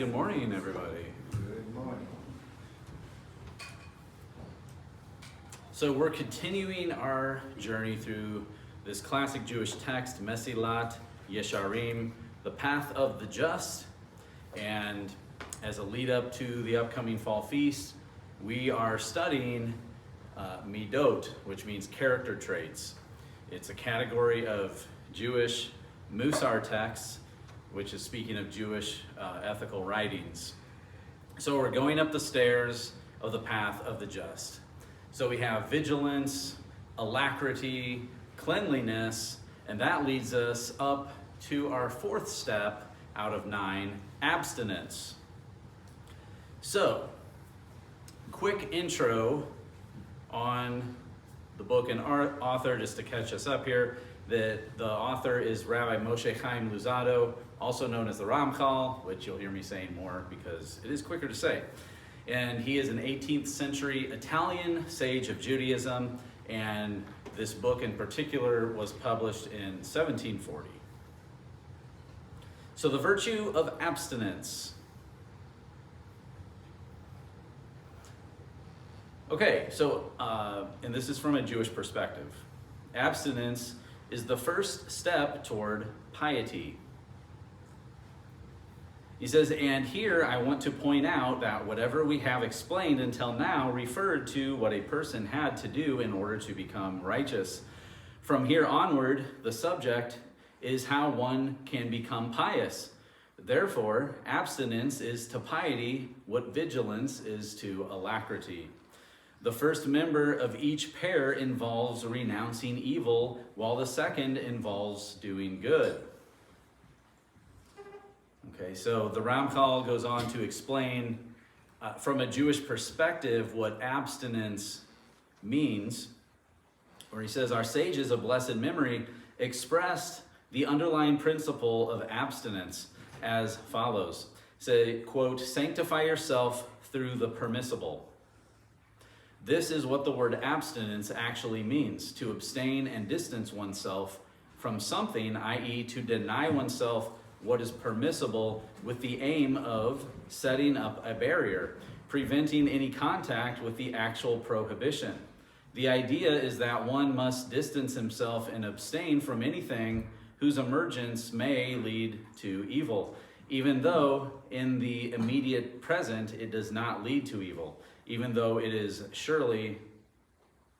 good morning, everybody. Good morning. So we're continuing our journey through this classic Jewish text, Mesilat Yesharim, the path of the just. And as a lead up to the upcoming fall feast, we are studying Midot, which means character traits. It's a category of Jewish Musar texts, which is speaking of Jewish ethical writings. So we're going up the stairs of the path of the just. So we have vigilance, alacrity, cleanliness, and that leads us up to our fourth step out of 9, abstinence. So, quick intro on the book and author, just to catch us up here. The author is Rabbi Moshe Chaim Luzzatto, also known as the Ramchal, which you'll hear me saying more because it is quicker to say. And he is an 18th century Italian sage of Judaism, and this book in particular was published in 1740. So the virtue of abstinence. Okay, so, and this is from a Jewish perspective. Abstinence is the first step toward piety. He says, and here I want to point out that whatever we have explained until now referred to what a person had to do in order to become righteous. From here onward, the subject is how one can become pious. Therefore, abstinence is to piety what vigilance is to alacrity. The first member of each pair involves renouncing evil, while the second involves doing good. Okay, so the Ramchal goes on to explain from a Jewish perspective what abstinence means, where he says, our sages of blessed memory expressed the underlying principle of abstinence as follows. Say, quote, sanctify yourself through the permissible. This is what the word abstinence actually means, to abstain and distance oneself from something, i.e. to deny oneself what is permissible with the aim of setting up a barrier, preventing any contact with the actual prohibition. The idea is that one must distance himself and abstain from anything whose emergence may lead to evil, even though in the immediate present it does not lead to evil, even though it is surely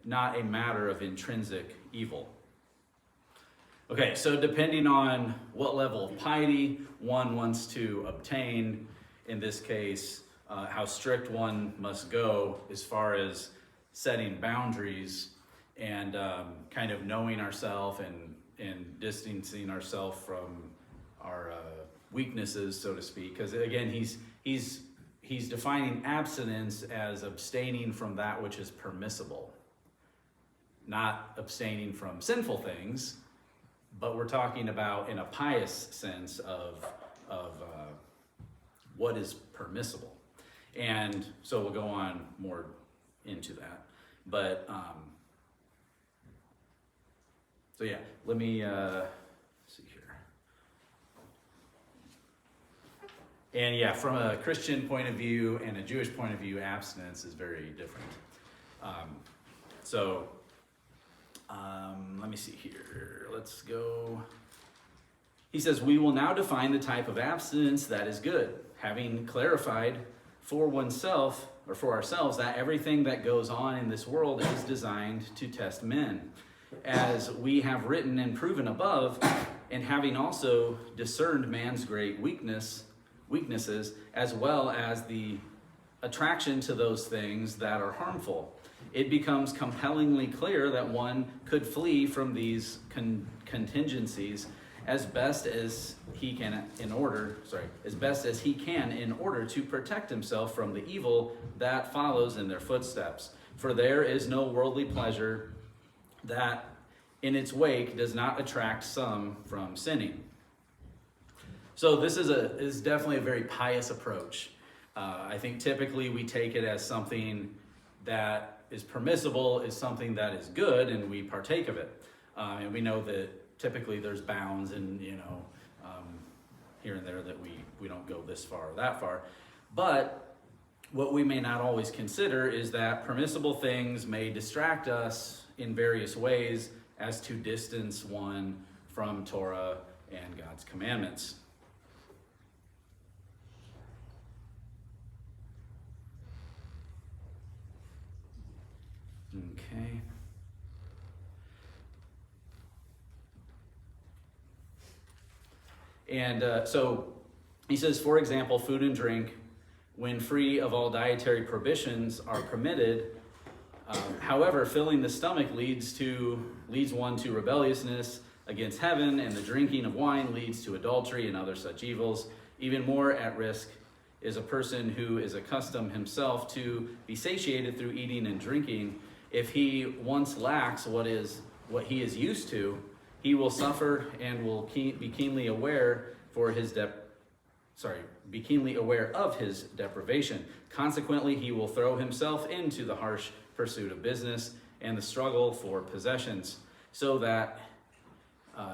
not a matter of intrinsic evil. Okay, so depending on what level of piety one wants to obtain, in this case, how strict one must go as far as setting boundaries and kind of knowing ourselves and distancing ourselves from our weaknesses, so to speak. Because again, he's defining abstinence as abstaining from that which is permissible, not abstaining from sinful things. But we're talking about in a pious sense of what is permissible. And so we'll go on more into that. But, so yeah, let me see here. And yeah, from a Christian point of view and a Jewish point of view, abstinence is very different. Let me see here. Let's go. He says, we will now define the type of abstinence that is good, having clarified for oneself or for ourselves that everything that goes on in this world is designed to test men. As we have written and proven above, and having also discerned man's great weaknesses, as well as the attraction to those things that are harmful, it becomes compellingly clear that one could flee from these contingencies as best as he can in order to protect himself from the evil that follows in their footsteps. For there is no worldly pleasure that in its wake does not attract some from sinning. So this is definitely a very pious approach. I think typically we take it as something that is permissible, is something that is good, and we partake of it. And we know that typically there's bounds and, here and there that we don't go this far or that far. But what we may not always consider is that permissible things may distract us in various ways as to distance one from Torah and God's commandments. Okay. And so he says, for example, food and drink, when free of all dietary prohibitions, are permitted. However, filling the stomach leads one to rebelliousness against heaven, and the drinking of wine leads to adultery and other such evils. Even more at risk is a person who is accustomed himself to be satiated through eating and drinking. If he once lacks what he is used to, he will suffer and will be keenly aware of his deprivation. Consequently, he will throw himself into the harsh pursuit of business and the struggle for possessions, so that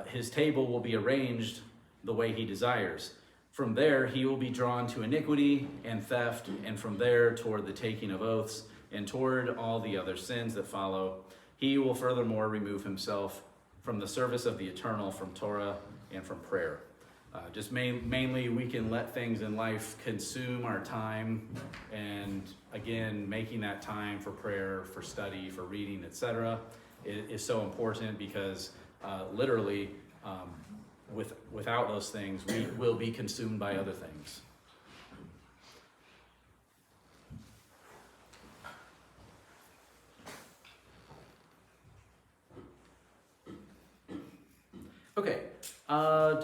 his table will be arranged the way he desires. From there, he will be drawn to iniquity and theft, and from there toward the taking of oaths, and toward all the other sins that follow. He will furthermore remove himself from the service of the eternal, from Torah and from prayer. Mainly we can let things in life consume our time, and again, making that time for prayer, for study, for reading, etc. is so important, because literally without those things, we will be consumed by other things. Okay, and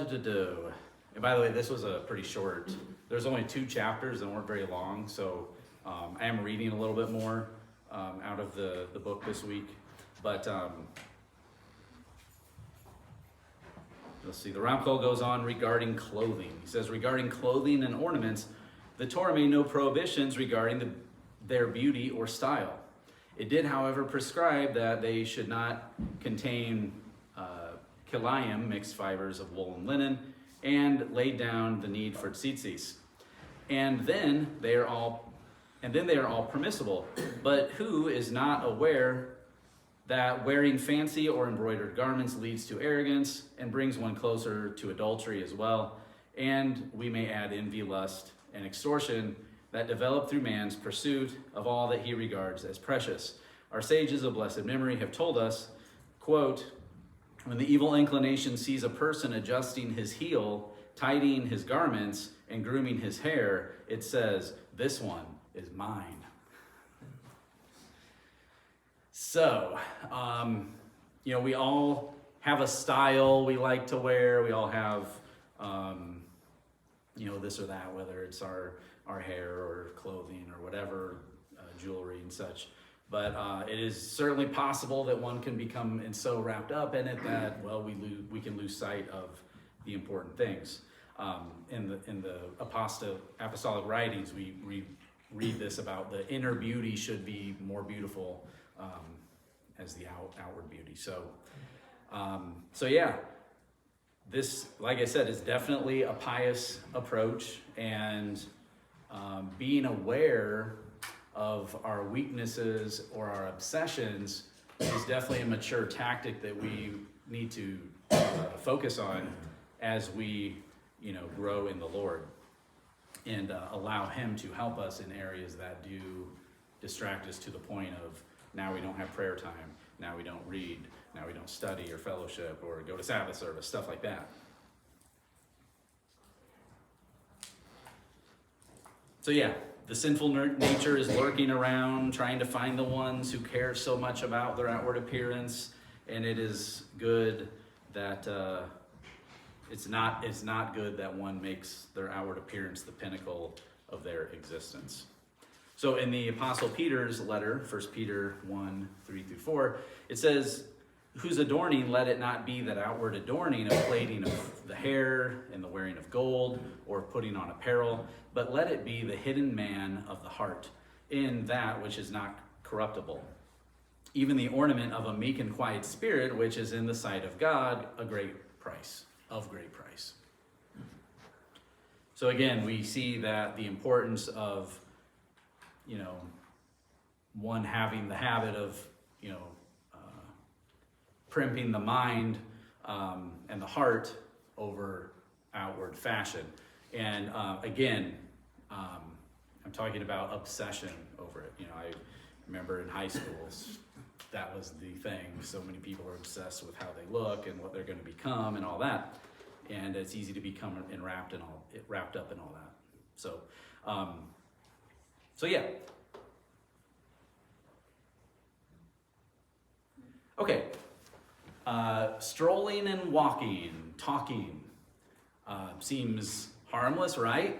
by the way, this was a pretty short, there's only 2 chapters and weren't very long, so I am reading a little bit more out of the book this week. But let's see, the Ramchal goes on regarding clothing. He says, regarding clothing and ornaments, the Torah made no prohibitions regarding their beauty or style. It did, however, prescribe that they should not contain kilayim, mixed fibers of wool and linen, and laid down the need for tzitzis. And then they are all permissible. But who is not aware that wearing fancy or embroidered garments leads to arrogance and brings one closer to adultery as well? And we may add envy, lust, and extortion that develop through man's pursuit of all that he regards as precious. Our sages of blessed memory have told us, quote, when the evil inclination sees a person adjusting his heel, tidying his garments, and grooming his hair, it says, this one is mine. So, we all have a style we like to wear. We all have, this or that, whether it's our hair or clothing or whatever, jewelry and such. But it is certainly possible that one can become so wrapped up in it that, we can lose sight of the important things. In the apostolic writings, we read this about the inner beauty should be more beautiful as the outward beauty. So yeah, this, like I said, is definitely a pious approach, and being aware of our weaknesses or our obsessions is definitely a mature tactic that we need to focus on as we grow in the Lord, and allow him to help us in areas that do distract us to the point of, now we don't have prayer time, now we don't read, now we don't study or fellowship or go to Sabbath service, stuff like that. So yeah, the sinful nature is lurking around, trying to find the ones who care so much about their outward appearance, and it is good that it's not good that one makes their outward appearance the pinnacle of their existence. So in the Apostle Peter's letter, 1 Peter 1, 3-4, it says, whose adorning let it not be that outward adorning of plaiting of the hair and the wearing of gold or putting on apparel, but let it be the hidden man of the heart, in that which is not corruptible, even the ornament of a meek and quiet spirit, which is in the sight of God of great price. So again, we see that the importance of, one having the habit of, primping the mind and the heart over outward fashion. And again, I'm talking about obsession over it. I remember in high school, that was the thing. So many people are obsessed with how they look and what they're going to become and all that. And it's easy to become wrapped up in all that. So yeah. Okay. Strolling and walking, talking, seems harmless, right?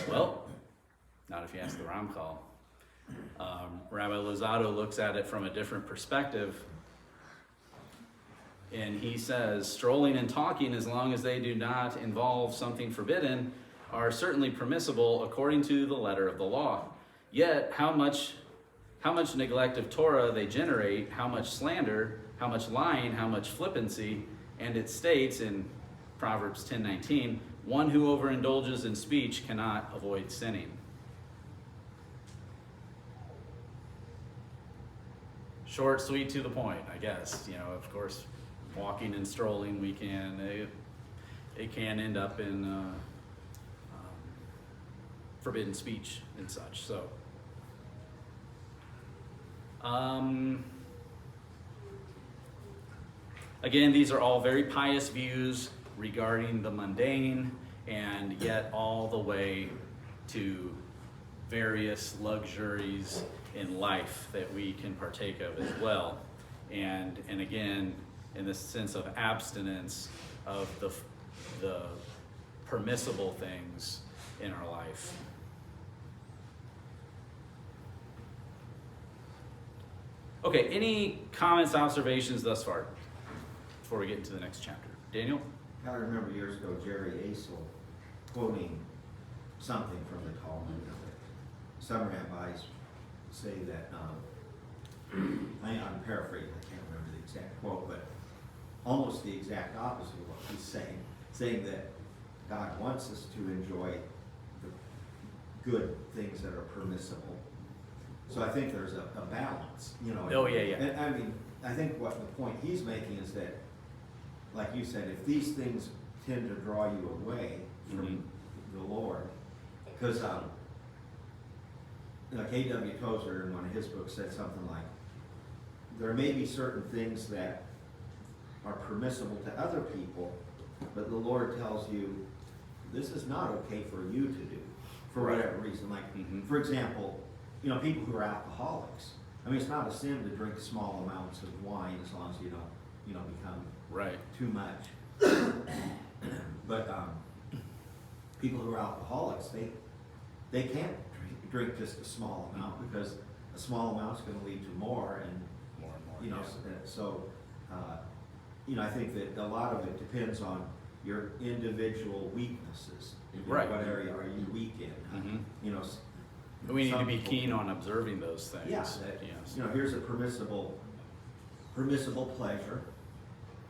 Well, not if you ask the Ramchal. Rabbi Lozado looks at it from a different perspective, and he says, strolling and talking, as long as they do not involve something forbidden, are certainly permissible according to the letter of the law. Yet, how much neglect of Torah they generate, how much slander, how much lying, how much flippancy, and it states in Proverbs 10:19, one who overindulges in speech cannot avoid sinning. Short, sweet, to the point, I guess. Of course, walking and strolling, it can end up in forbidden speech and such. So, again, these are all very pious views regarding the mundane, and yet all the way to various luxuries in life that we can partake of as well. And again, in the sense of abstinence of the permissible things in our life. Okay, any comments, observations thus far before we get into the next chapter? Daniel? I remember years ago Jerry Asel quoting something from the Talmud. Some rabbis say that, I'm paraphrasing, I can't remember the exact quote, but almost the exact opposite of what he's saying that God wants us to enjoy the good things that are permissible. So I think there's a balance, Oh, yeah. And I think what the point he's making is that, like you said, if these things tend to draw you away from the Lord, because K.W. Tozer in one of his books said something like, there may be certain things that are permissible to other people, but the Lord tells you this is not okay for you to do for whatever reason. Like, for example, people who are alcoholics. It's not a sin to drink small amounts of wine as long as you don't, become too much. But people who are alcoholics, they can't drink just a small amount, because a small amount is going to lead to more and more. So I think that a lot of it depends on your individual weaknesses. Right. What area are you weak in? We need to be keen on observing those things. Yes. Here's a permissible pleasure,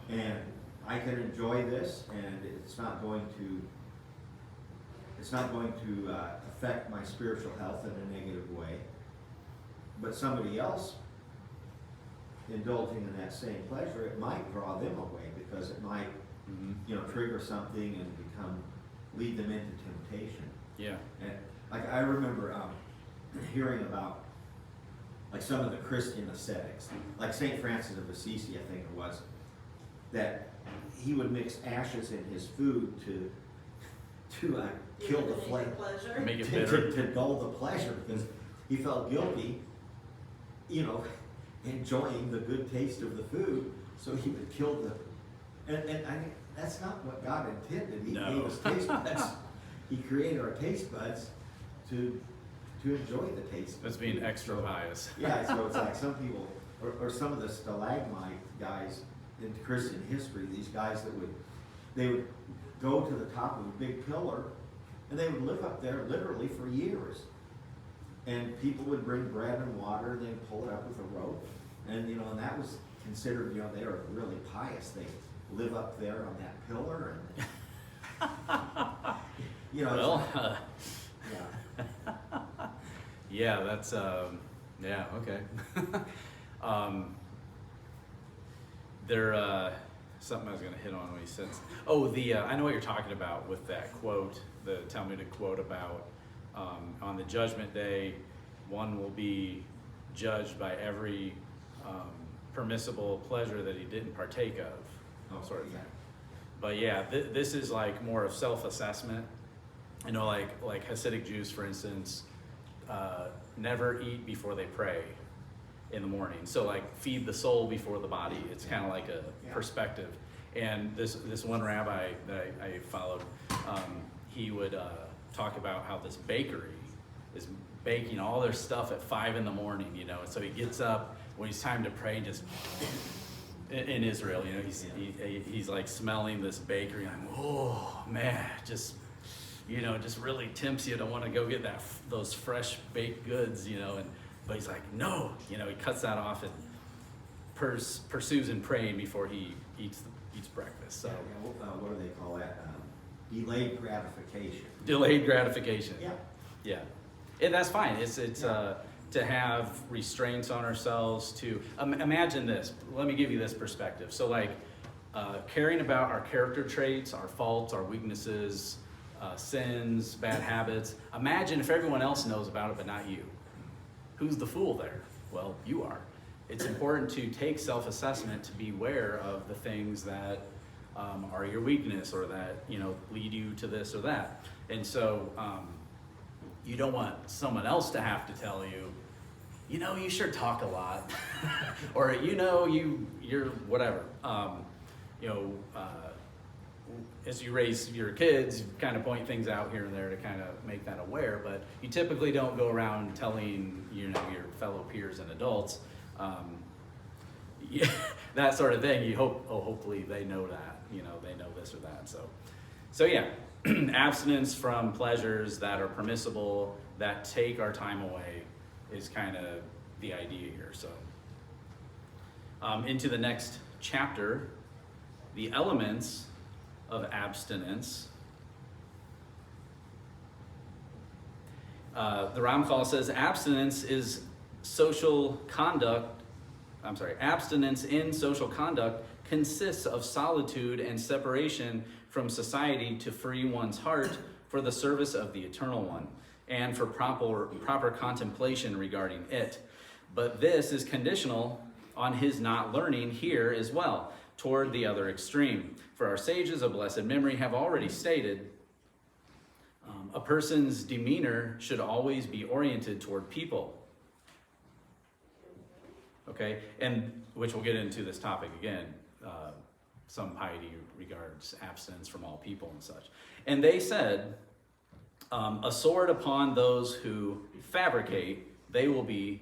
and I can enjoy this, and it's not going to affect my spiritual health in a negative way. But somebody else indulging in that same pleasure, it might draw them away, because it might, trigger something and lead them into temptation. Yeah. And I remember hearing about some of the Christian ascetics, like St. Francis of Assisi, I think it was, that he would mix ashes in his food to kill the flavor, make it bitter, to dull the pleasure, because he felt guilty, enjoying the good taste of the food, so he would kill and I think that's not what God intended. He gave us taste buds. He created our taste buds to enjoy the taste. That's being extra pious. Yeah, so it's like some people, or some of the stalagmite guys in Christian history, these guys they would go to the top of a big pillar, and they would live up there literally for years. And people would bring bread and water, and they'd pull it up with a rope, and and that was considered, they were really pious. They live up there on that pillar, and You know, Well, yeah. yeah, that's, yeah, okay. Something I was gonna hit on when he said, oh, I know what you're talking about with that quote, the Talmudic quote about, on the judgment day, one will be judged by every, permissible pleasure that he didn't partake of, sort of thing. But yeah, this is like more of self-assessment. You know, like Hasidic Jews, for instance, never eat before they pray in the morning. So like feed the soul before the body. It's kind of like a perspective. And this one rabbi that I followed, he would talk about how this bakery is baking all their stuff at 5 in the morning, you know. And so he gets up when it's time to pray, and just in Israel, you know, he's like smelling this bakery, and I'm, oh man, just, you know, just really tempts you to want to go get those fresh baked goods, you know. But he's like, no, you know, he cuts that off and pursues in praying before he eats breakfast. So what do they call that? Delayed gratification. Delayed gratification. Yeah. Yeah, and that's fine. It's to have restraints on ourselves. To imagine this. Let me give you this perspective. So like caring about our character traits, our faults, our weaknesses, sins, bad habits. Imagine if everyone else knows about it but not you. Who's the fool there? Well, you are. It's important to take self-assessment to be aware of the things that are your weakness, or that, you know, lead you to this or that. And so you don't want someone else to have to tell you, you know, you sure talk a lot, or you know, you're whatever. You know, as you raise your kids, you kind of point things out here and there to kind of make that aware, but you typically don't go around telling, you know, your fellow peers and adults, yeah, that sort of thing. You hope, hopefully they know that, you know, they know this or that. So yeah, abstinence from pleasures that are permissible, that take our time away, is kind of the idea here. So into the next chapter, the elements of abstinence. The Ramchal says abstinence in social conduct consists of solitude and separation from society to free one's heart for the service of the Eternal One, and for proper contemplation regarding it. But this is conditional on his not learning here as well, toward the other extreme. For our sages of blessed memory have already stated, a person's demeanor should always be oriented toward people. Okay, and which we'll get into this topic again. Some piety regards abstinence from all people and such. And they said, a sword upon those who fabricate, they will be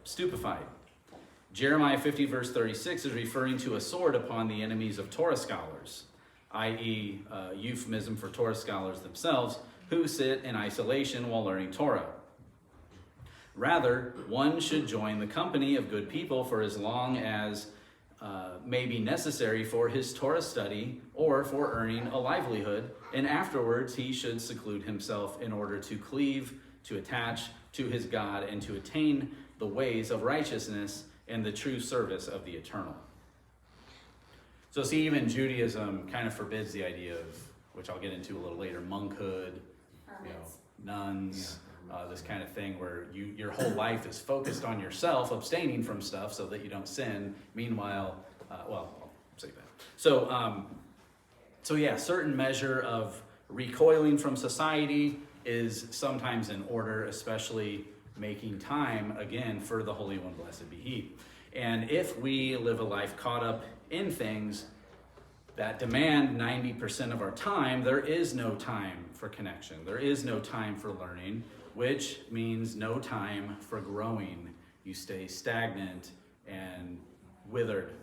stupefied. Jeremiah 50 verse 36 is referring to a sword upon the enemies of Torah scholars, i.e. Euphemism for Torah scholars themselves, who sit in isolation while learning Torah. Rather, one should join the company of good people for as long as may be necessary for his Torah study or for earning a livelihood, and afterwards he should seclude himself in order to cleave, to attach to his God, and to attain the ways of righteousness and the true service of the eternal. So see, even Judaism kind of forbids the idea of, which I'll get into a little later, monkhood, you know, nuns, this kind of thing where your whole life is focused on yourself, abstaining from stuff so that you don't sin. Meanwhile, well, I'll say that. So yeah, certain measure of recoiling from society is sometimes in order, especially making time, again, for the Holy One, blessed be He. And if we live a life caught up in things that demand 90% of our time, there is no time for connection. There is no time for learning, which means no time for growing. You stay stagnant and withered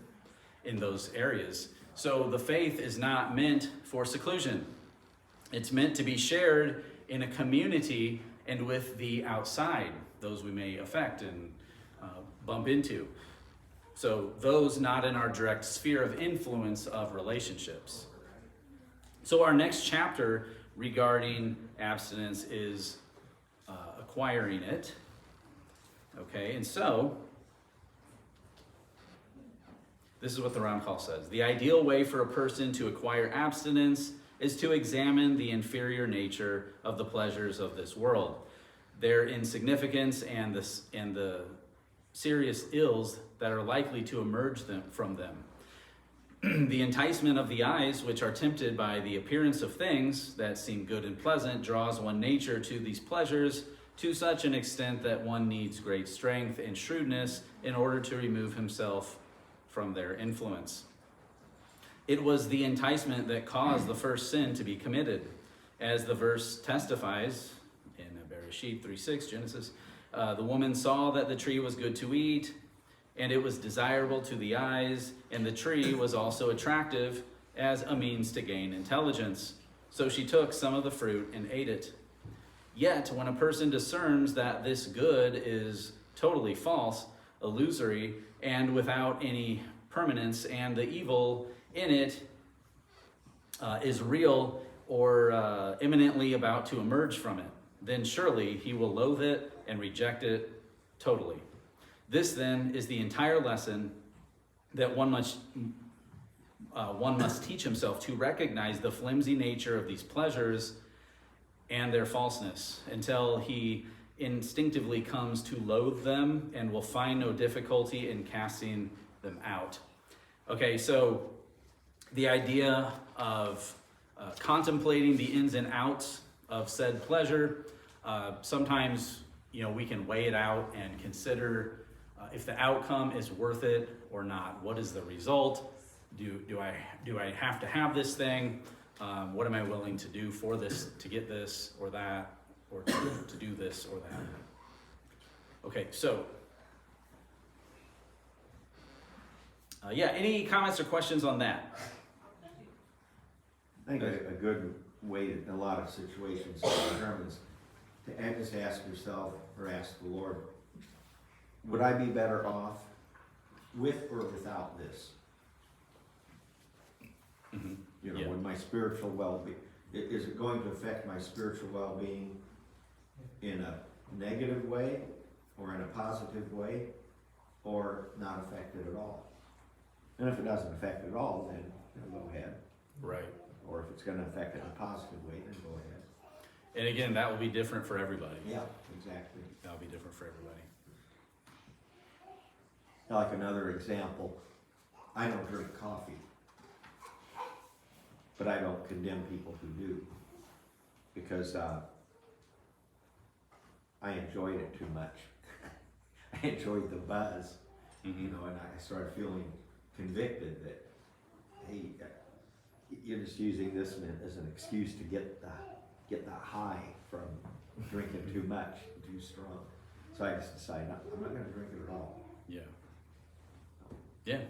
in those areas. So the faith is not meant for seclusion. It's meant to be shared in a community and with the outside, those we may affect and bump into. So those not in our direct sphere of influence of relationships. So our next chapter regarding abstinence is acquiring it. Okay, and so this is what the Ramchal says. The ideal way for a person to acquire abstinence is to examine the inferior nature of the pleasures of this world, their insignificance, and the serious ills that are likely to emerge from them. The enticement of the eyes, which are tempted by the appearance of things that seem good and pleasant, draws one nature to these pleasures to such an extent that one needs great strength and shrewdness in order to remove himself from their influence. It was the enticement that caused the first sin to be committed. As the verse testifies in Bereshit 3:6, Genesis, the woman saw that the tree was good to eat, and it was desirable to the eyes, and the tree was also attractive as a means to gain intelligence. So she took some of the fruit and ate it. Yet, when a person discerns that this good is totally false, illusory, and without any permanence, and the evil in it is real or imminently about to emerge from it, then surely he will loathe it and reject it totally. This then is the entire lesson that one must teach himself, to recognize the flimsy nature of these pleasures and their falseness, until he instinctively comes to loathe them and will find no difficulty in casting them out. Okay, so the idea of contemplating the ins and outs of said pleasure, sometimes we can weigh it out and consider if the outcome is worth it or not. What is the result? Do I have to have this thing? What am I willing to do for this, to get this or that, or to do this or that? Okay, so any comments or questions on that? I think a good way in a lot of situations to determine is to just ask yourself or ask the Lord, would I be better off with or without this? Mm-hmm. Would my spiritual well-being, is it going to affect my spiritual well-being in a negative way or in a positive way, or not affect it at all? And if it doesn't affect it at all, then go ahead. Right. Or if it's going to affect it in a positive way, then go ahead. And again, that will be different for everybody. Yeah, exactly. That'll be different for everybody. Like another example, I don't drink coffee, but I don't condemn people who do, because I enjoyed it too much. I enjoyed the buzz, Mm-hmm. and I started feeling convicted that, hey, you're just using this as an excuse to get the high from drinking too much, too strong. So I just decided I'm not going to drink it at all. Yeah. Yeah.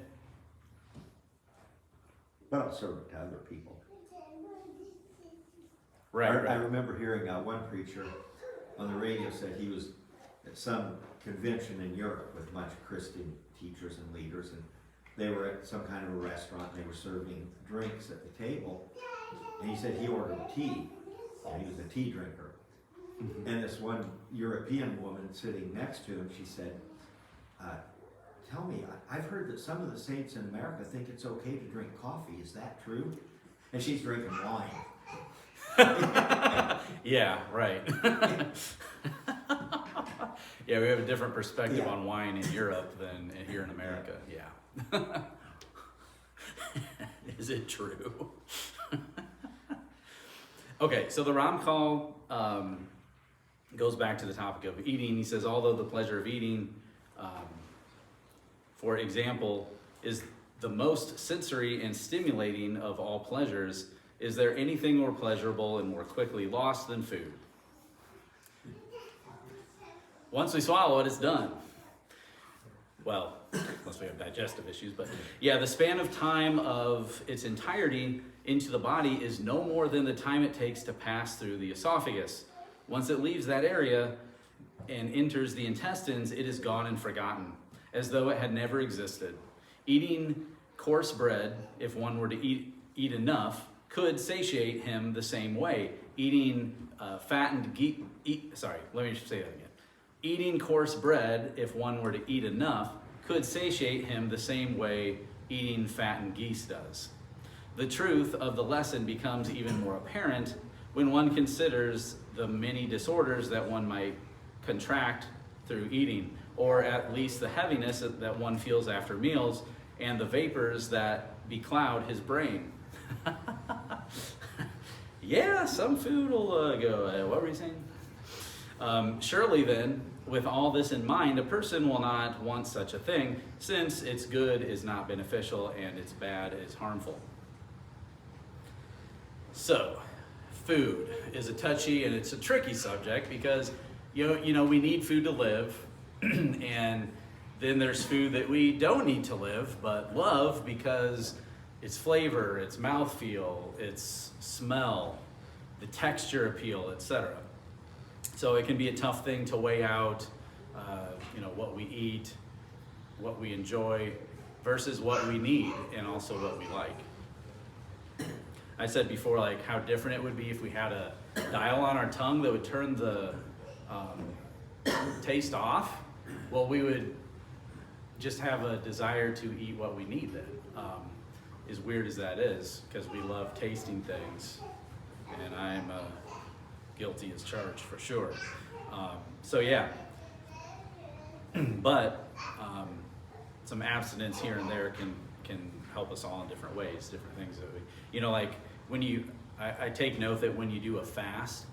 But I'll serve it to other people. Right. I remember hearing one preacher on the radio said he was at some convention in Europe with a bunch of Christian teachers and leaders, and they were at some kind of a restaurant and they were serving drinks at the table, and he said he ordered tea, and he was a tea drinker. Mm-hmm. And this one European woman sitting next to him, she said, tell me, I've heard that some of the saints in America think it's okay to drink coffee. Is that true? And she's drinking wine. Yeah, right. Yeah, we have a different perspective on wine in Europe than here in America. Yeah. Is it true? Okay, so the Ramchal goes back to the topic of eating. He says, although the pleasure of eating, for example, is the most sensory and stimulating of all pleasures, is there anything more pleasurable and more quickly lost than food? Once we swallow it, it's done. Well, unless we have digestive issues, but yeah, the span of time of its entirety into the body is no more than the time it takes to pass through the esophagus. Once it leaves that area and enters the intestines, it is gone and forgotten, as though it had never existed. Eating coarse bread, if one were to eat enough, could satiate him the same way. Eating Eating coarse bread, if one were to eat enough, could satiate him the same way eating fattened geese does. The truth of the lesson becomes even more apparent when one considers the many disorders that one might contract through eating, or at least the heaviness that one feels after meals and the vapors that becloud his brain. Yeah, some food will go, what were you saying? Surely then, with all this in mind, a person will not want such a thing, since its good is not beneficial and its bad is harmful. So, food is a touchy and it's a tricky subject because you know we need food to live, and then there's food that we don't need to live but love because its flavor, its mouthfeel, its smell, the texture appeal, etc. So it can be a tough thing to weigh out, what we eat, what we enjoy, versus what we need and also what we like. I said before, like how different it would be if we had a dial on our tongue that would turn the taste off. Well, we would just have a desire to eat what we need then. As weird as that is, because we love tasting things, and I'm guilty as charged for sure. So yeah, but some abstinence here and there can help us all in different ways, different things that we, like when I take note that when you do a fast,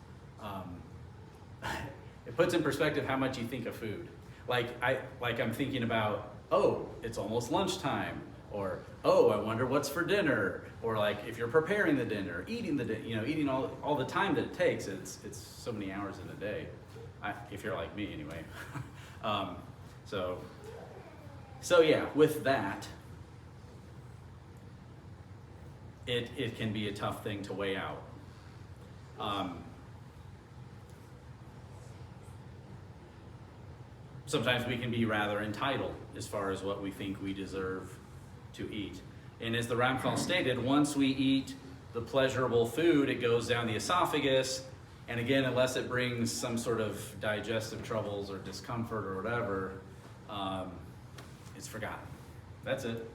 it puts in perspective how much you think of food. I'm thinking about, oh, it's almost lunchtime, or oh, I wonder what's for dinner, or like if you're preparing the dinner, eating eating all the time that it takes. It's so many hours in a day, if you're like me anyway. So yeah, with that, it can be a tough thing to weigh out. Sometimes we can be rather entitled as far as what we think we deserve to eat. And as the Ramchal stated, once we eat the pleasurable food, it goes down the esophagus, and again, unless it brings some sort of digestive troubles or discomfort or whatever, it's forgotten. That's it.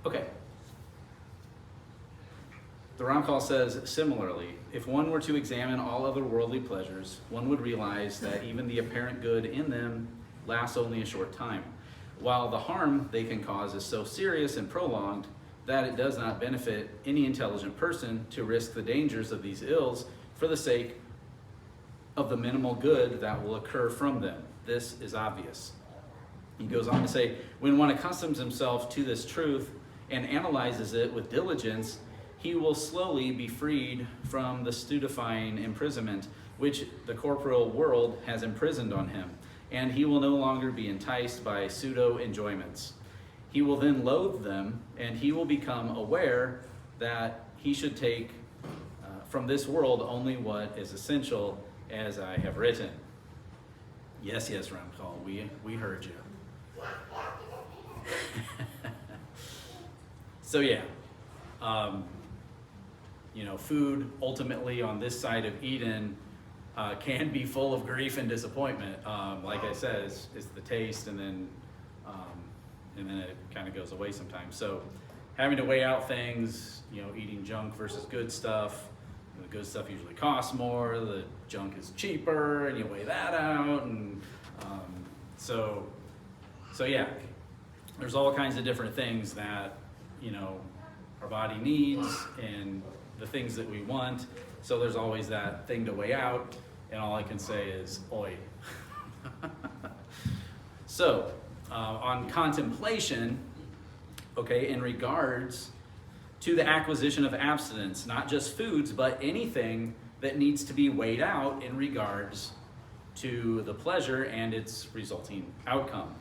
Okay. The Ramchal says, similarly, if one were to examine all other worldly pleasures, one would realize that even the apparent good in them lasts only a short time, while the harm they can cause is so serious and prolonged that it does not benefit any intelligent person to risk the dangers of these ills for the sake of the minimal good that will occur from them. This is obvious. He goes on to say, when one accustoms himself to this truth and analyzes it with diligence, he will slowly be freed from the stupefying imprisonment which the corporeal world has imprisoned on him, and he will no longer be enticed by pseudo-enjoyments. He will then loathe them, and he will become aware that he should take from this world only what is essential, as I have written. Yes, Ramchal, we heard you. So yeah. Food ultimately on this side of Eden can be full of grief and disappointment. Like I said, it's the taste, and then it kind of goes away sometimes. So having to weigh out things, eating junk versus good stuff. The good stuff usually costs more. The junk is cheaper, and you weigh that out. And so yeah, there's all kinds of different things that our body needs and the things that we want. So there's always that thing to weigh out, and all I can say is oi. So on contemplation, in regards to the acquisition of abstinence, not just foods, but anything that needs to be weighed out in regards to the pleasure and its resulting outcome.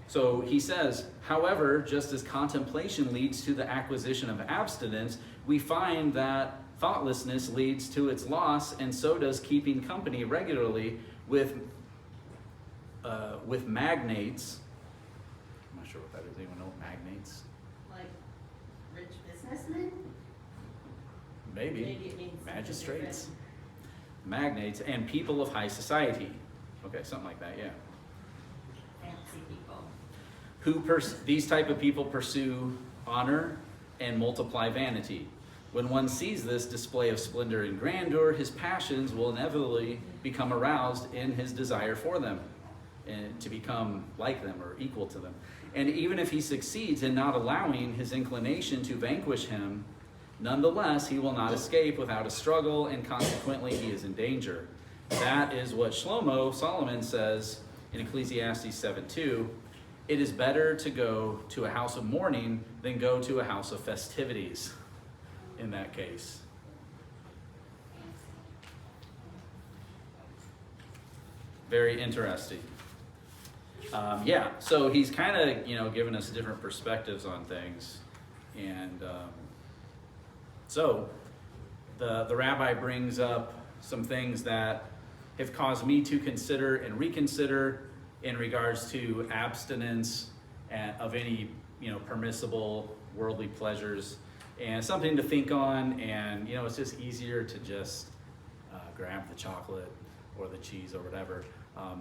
So he says, however, just as contemplation leads to the acquisition of abstinence, we find that thoughtlessness leads to its loss, and so does keeping company regularly with with magnates. I'm not sure what that is. Anyone know what magnates? Like rich businessmen? Maybe. Maybe it means something Magistrates. Magnates and people of high society. Okay, something like that, yeah. fancy people. These type of people pursue honor and multiply vanity. When one sees this display of splendor and grandeur, his passions will inevitably become aroused in his desire for them and to become like them or equal to them. And even if he succeeds in not allowing his inclination to vanquish him, nonetheless, he will not escape without a struggle, and consequently he is in danger. That is what Solomon says in Ecclesiastes 7:2. It is better to go to a house of mourning than go to a house of festivities in that case. Very interesting. So he's kind of, giving us different perspectives on things. And so the rabbi brings up some things that have caused me to consider and reconsider in regards to abstinence of any, permissible worldly pleasures, and something to think on. And, it's just easier to just grab the chocolate or the cheese or whatever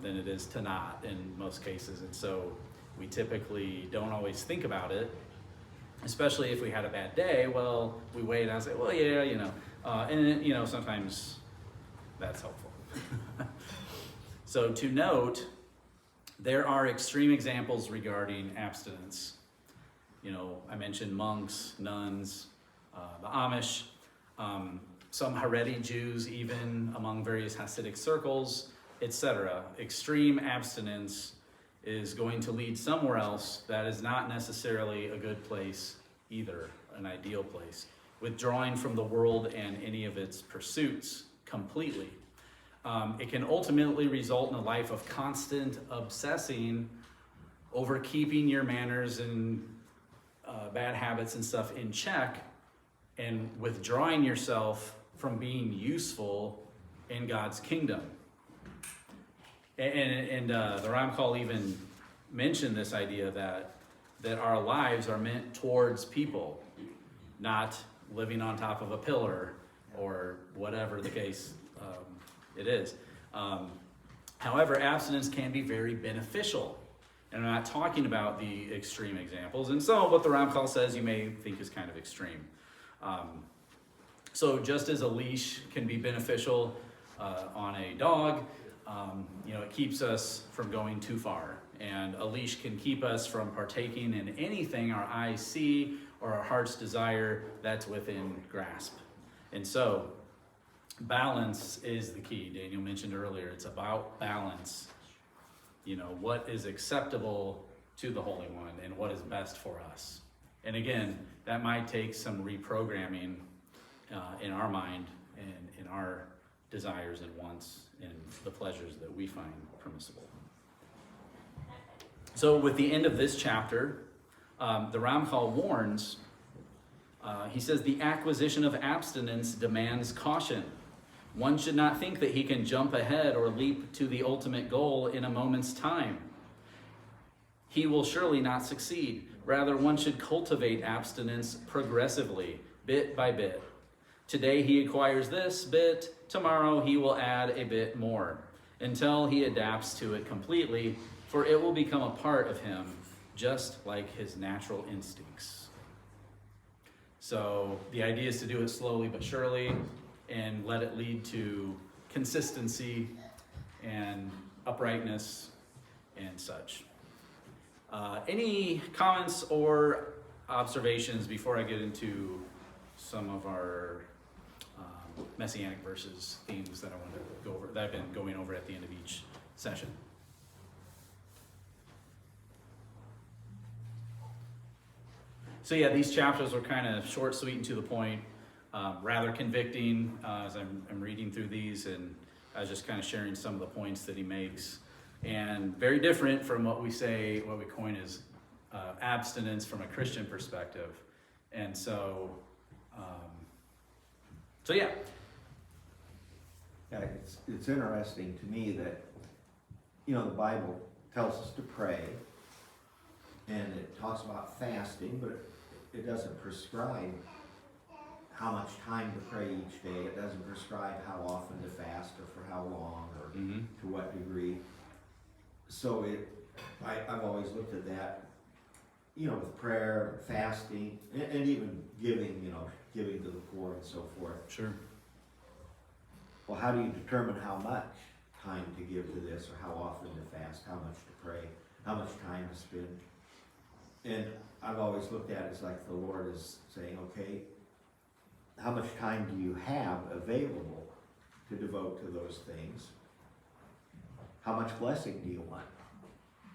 than it is to not in most cases. And so we typically don't always think about it, especially if we had a bad day. Well, we wait and I say, well, yeah, and then, sometimes that's helpful. So to note, there are extreme examples regarding abstinence. I mentioned monks, nuns, the Amish, some Haredi Jews, even among various Hasidic circles, etc. Extreme abstinence is going to lead somewhere else that is not necessarily a good place either, an ideal place. Withdrawing from the world and any of its pursuits completely. It can ultimately result in a life of constant obsessing over keeping your manners and bad habits and stuff in check, and withdrawing yourself from being useful in God's kingdom. And the Ramchal even mentioned this idea that our lives are meant towards people, not living on top of a pillar or whatever the case it is. However, abstinence can be very beneficial. And I'm not talking about the extreme examples. And some of what the Ramchal says you may think is kind of extreme. So just as a leash can be beneficial on a dog, it keeps us from going too far. And a leash can keep us from partaking in anything our eyes see or our heart's desire that's within grasp. And so balance is the key. Daniel mentioned earlier, it's about balance. What is acceptable to the Holy One and what is best for us. And again, that might take some reprogramming in our mind and in our desires and wants and the pleasures that we find permissible. So with the end of this chapter, the Ramchal warns, he says, the acquisition of abstinence demands caution. One should not think that he can jump ahead or leap to the ultimate goal in a moment's time. He will surely not succeed. Rather, one should cultivate abstinence progressively, bit by bit. Today he acquires this bit, tomorrow he will add a bit more, until he adapts to it completely, for it will become a part of him, just like his natural instincts. So the idea is to do it slowly but surely, and let it lead to consistency and uprightness and such. Any comments or observations before I get into some of our messianic verses themes that I want to go over, that I've been going over at the end of each session? So yeah, these chapters are kind of short, sweet, and to the point. Rather convicting as I'm reading through these, and I was just kind of sharing some of the points that he makes, and very different from what we coin as abstinence from a Christian perspective. And so Yeah, it's interesting to me that the Bible tells us to pray, and it talks about fasting, but it doesn't prescribe how much time to pray each day. It doesn't prescribe how often to fast or for how long or to what degree. So I've always looked at that, with prayer, fasting, and even giving to the poor and so forth. Sure. Well, how do you determine how much time to give to this, or how often to fast, how much to pray, how much time to spend? And I've always looked at it as like the Lord is saying, okay, how much time do you have available to devote to those things? How much blessing do you want?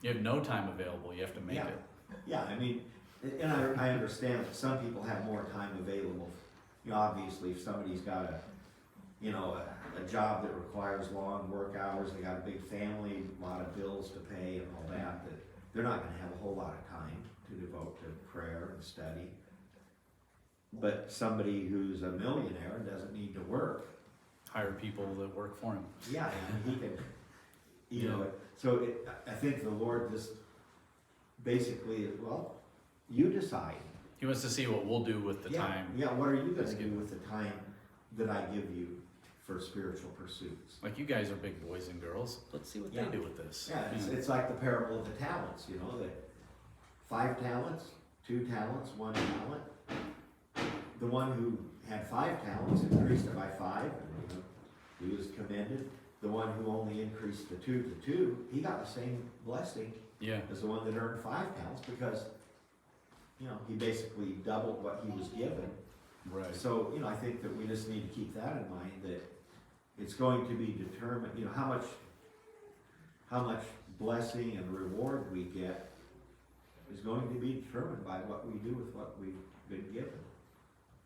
You have no time available. You have to make Yeah. it. Yeah, I mean, and I understand that some people have more time available. Obviously, if somebody's got a job that requires long work hours, they got a big family, a lot of bills to pay and all that they're not gonna have a whole lot of time to devote to prayer and study. But somebody who's a millionaire and doesn't need to work, Hire people that work for him. yeah, I mean, he can, so I think the Lord just basically, well, you decide. He wants to see what we'll do with the Yeah, time. Yeah, what are you gonna That's do good. with the time that I give you for spiritual pursuits? Like, you guys are big boys and girls. Let's see what Yeah. they do with this. Yeah, it's like the parable of the talents, that 5 talents, 2 talents, 1 talent. The one who had 5 talents increased it by 5, and he was commended. The one who only increased the 2 to 2, he got the same blessing Yeah. as the one that earned 5 talents, because he basically doubled what he was given. Right. So, I think that we just need to keep that in mind, that it's going to be determined, how much blessing and reward we get is going to be determined by what we do with what we've been given.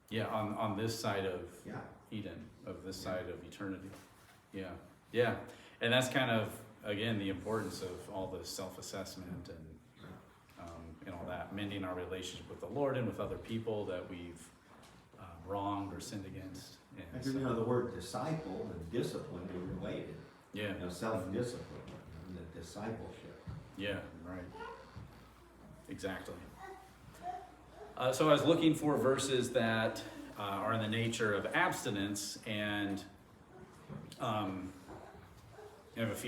Yeah, on this side of Yeah. Eden, of this side of eternity. Yeah. Yeah. And that's kind of, again, the importance of all this self-assessment and all that, mending our relationship with the Lord and with other people that we've wronged or sinned against. And And the word disciple and discipline are related. yeah. Self-discipline and the discipleship. Yeah, right. Exactly. So I was looking for verses that are in the nature of abstinence, and I have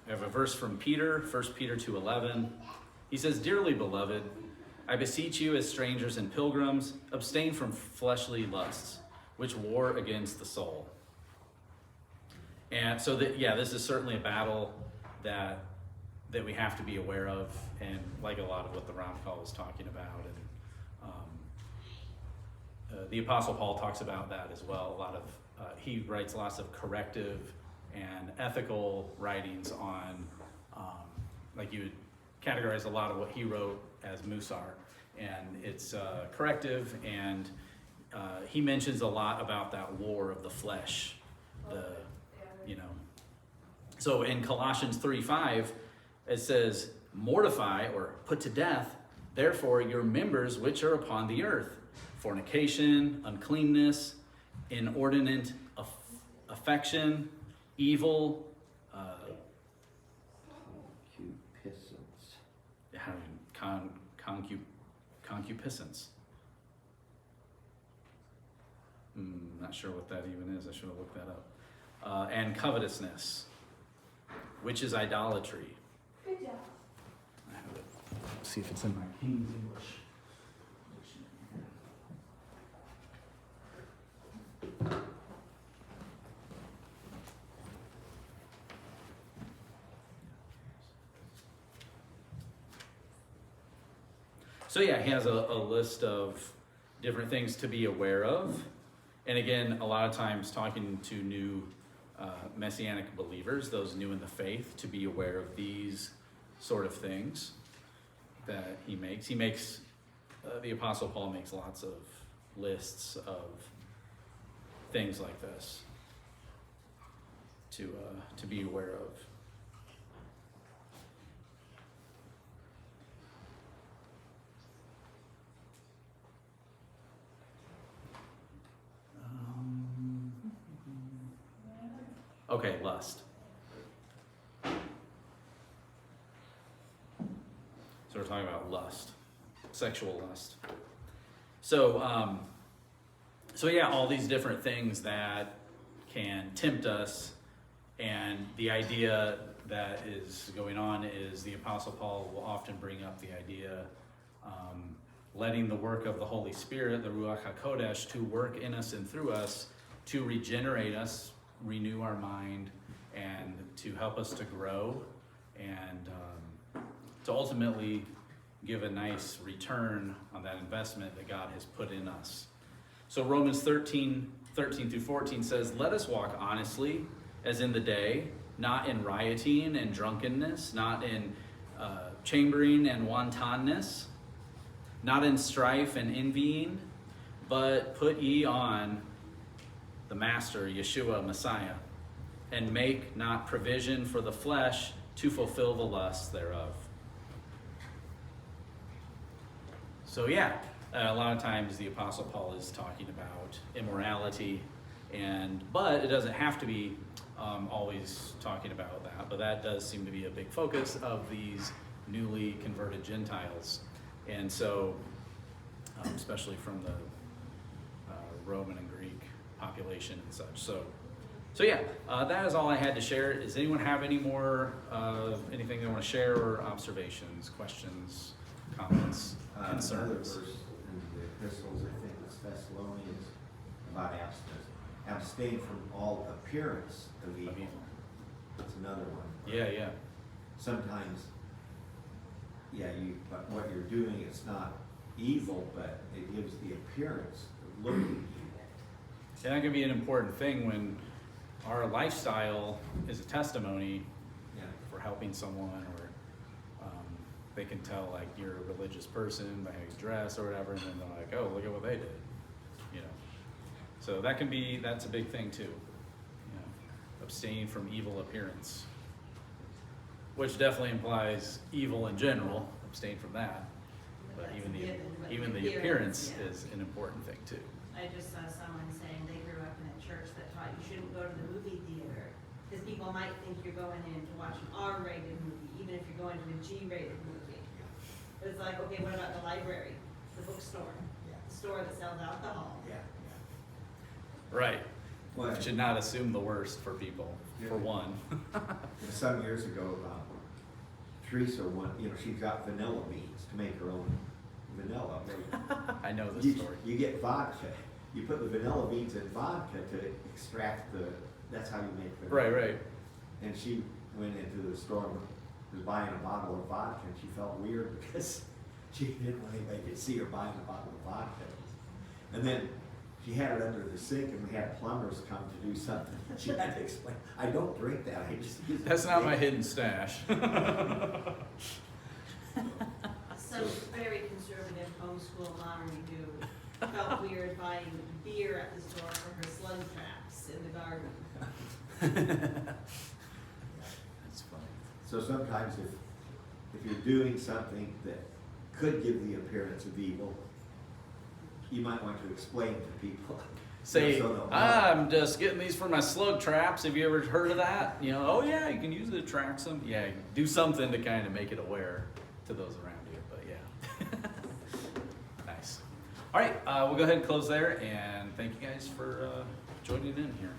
a verse from Peter, 1 Peter 2:11. He says, "Dearly beloved, I beseech you as strangers and pilgrims, abstain from fleshly lusts, which war against the soul." And so this is certainly a battle that we have to be aware of, and like a lot of what the Ram Call is talking about, and the Apostle Paul talks about that as well. A lot of he writes lots of corrective and ethical writings on, like you would categorize a lot of what he wrote as Musar, and it's corrective, and he mentions a lot about that war of the flesh, So in Colossians 3:5, it says, "Mortify," or put to death, "therefore your members which are upon the earth, fornication, uncleanness, inordinate affection, evil," Concupiscence. concupiscence. Not sure what that even is. I should have looked that up. And covetousness, which is idolatry. Good job. I have it. Let's see if it's in my King's English. So yeah, he has a list of different things to be aware of. And again, a lot of times talking to new Messianic believers, those new in the faith, to be aware of these sort of things that he makes. The Apostle Paul makes lots of lists of things like this to be aware of. Okay, lust. we're talking about lust, sexual lust. So, so yeah, all these different things that can tempt us, and the idea that is going on is the Apostle Paul will often bring up the idea, letting the work of the Holy Spirit, the Ruach HaKodesh, to work in us and through us, to regenerate us, renew our mind, and to help us to grow, and to ultimately give a nice return on that investment that God has put in us. So Romans 13 through 14 says, "Let us walk honestly as in the day, not in rioting and drunkenness, not in chambering and wantonness, not in strife and envying, but put ye on the Master, Yeshua, Messiah, and make not provision for the flesh to fulfill the lusts thereof." So yeah, a lot of times the Apostle Paul is talking about immorality, but it doesn't have to be always talking about that, but that does seem to be a big focus of these newly converted Gentiles. And so, especially from the Roman and Greek population and such. So yeah, that is all I had to share. Does anyone have any more, anything they want to share, or observations, questions, comments, Another concerns? verse in the epistles, I think it's Thessalonians, about abstinence. Abstain from all appearance of evil. That's another one. Yeah. Sometimes, but what you're doing, it's not evil, but it gives the appearance of looking evil. And that can be an important thing when our lifestyle is a testimony Yeah. for helping someone, or they can tell like you're a religious person by how you dress or whatever, and then they're like, oh, look at what they did, you know. So that's a big thing too, you know, abstain from evil appearance, which definitely implies evil in general. Abstain from that, but That's even a given, but the appearance yeah. is an important thing too. I just saw someone saying they grew up in a church that taught you shouldn't go to the movie theater, because people might think you're going in to watch an R-rated movie, even if you're going to a G-rated movie. But it's like, okay, what about the library, the bookstore, Yeah. the store that sells alcohol? Yeah. Right. Well, You should not assume the worst for people, for one. some years ago, Teresa she's got vanilla beans to make her own vanilla. I know this You, story. you get vodka. You put the vanilla beans in vodka to extract that's how you make vanilla. Right. And she went into the store and was buying a bottle of vodka, and she felt weird because she didn't want anybody to see her buying a bottle of vodka. And then she had it under the sink, and we had plumbers come to do something. She had to explain, I don't drink that, I just use it. That's not my hidden stash. Some very conservative homeschool mommy who felt weird buying beer at the store for her slug traps in the garden. That's funny. So sometimes if you're doing something that could give the appearance of evil, you might want to explain to people. Say, So they'll know. I'm just getting these for my slug traps. Have you ever heard of that? You know, oh yeah, you can use it to track some. Yeah, do something to kind of make it aware to those around you. But yeah, nice. All right, we'll go ahead and close there, and thank you guys for joining in here.